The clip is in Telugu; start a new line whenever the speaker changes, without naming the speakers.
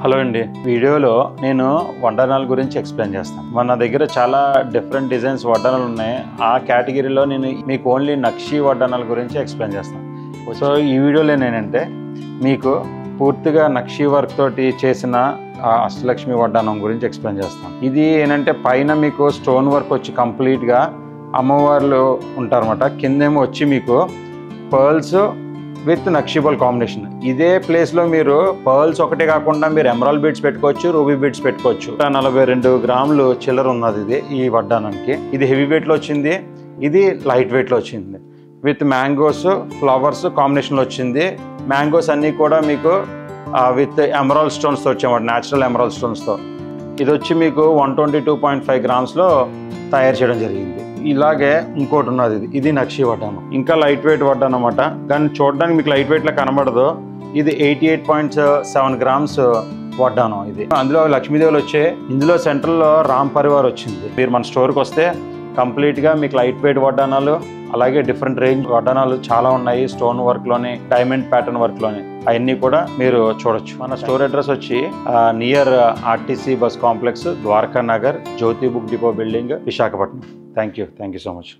హలో అండి, వీడియోలో నేను వడ్డానాల గురించి ఎక్స్ప్లెయిన్ చేస్తాను. మన దగ్గర చాలా డిఫరెంట్ డిజైన్స్ వడ్డానాలు ఉన్నాయి. ఆ కేటగిరీలో నేను మీకు ఓన్లీ నక్షి వడ్డానాల గురించి ఎక్స్ప్లెయిన్ చేస్తాను. సో ఈ వీడియోలో నేనంటే మీకు పూర్తిగా నక్షి వర్క్ తోటి చేసిన అష్టలక్ష్మి వడ్డానం గురించి ఎక్స్ప్లెయిన్ చేస్తాను. ఇది ఏంటంటే పైన మీకు స్టోన్ వర్క్ వచ్చి కంప్లీట్గా అమ్మవార్లు ఉంటారన్నమాట. కిందేమో వచ్చి మీకు పర్ల్స్ విత్ నక్షిబల్ కాంబినేషన్. ఇదే ప్లేస్లో మీరు పర్ల్స్ ఒకటే కాకుండా మీరు ఎమరాల్డ్ బీడ్స్ పెట్టుకోవచ్చు, రూబీ బీడ్స్ పెట్టుకోవచ్చు. 42 గ్రాములు చిల్లర ఉన్నది ఇది ఈ వడ్డానానికి. ఇది హెవీ వెయిట్లో వచ్చింది, ఇది లైట్ వెయిట్లో వచ్చింది. విత్ మ్యాంగోస్ ఫ్లవర్స్ కాంబినేషన్లో వచ్చింది. మ్యాంగోస్ అన్నీ కూడా మీకు విత్ ఎమరాల్డ్ స్టోన్స్తో వచ్చాయన్నమాట, న్యాచురల్ ఎమరాల్డ్ స్టోన్స్తో. ఇది వచ్చి మీకు 122.5 గ్రామ్స్లో తయారు చేయడం జరిగింది. ఇలాగే ఇంకోటి ఉన్నది, ఇది నక్షి వడ్డానం. ఇంకా లైట్ వెయిట్ వడ్డానం అన్నమాట, కానీ చూడడానికి మీకు లైట్ వెయిట్లో కనబడదు. ఇది 88.7 గ్రామ్స్ వడ్డానం. ఇది అందులో లక్ష్మీదేవులు వచ్చే, ఇందులో సెంట్రల్లో రామ్ పరివార్ వచ్చింది. మీరు మన స్టోర్కి వస్తే కంప్లీట్గా మీకు లైట్ వెయిట్ వడ్డానాలు, అలాగే డిఫరెంట్ రేంజ్ వడ్డానాలు చాలా ఉన్నాయి. స్టోన్ వర్క్లోని, డైమండ్ ప్యాటర్న్ వర్క్లోని అవన్నీ కూడా మీరు చూడొచ్చు. మన స్టోర్ అడ్రస్ వచ్చి near RTC bus complex, Dwaraka Nagar, Jyothi book depot building, Visakhapatnam. Thank you so much.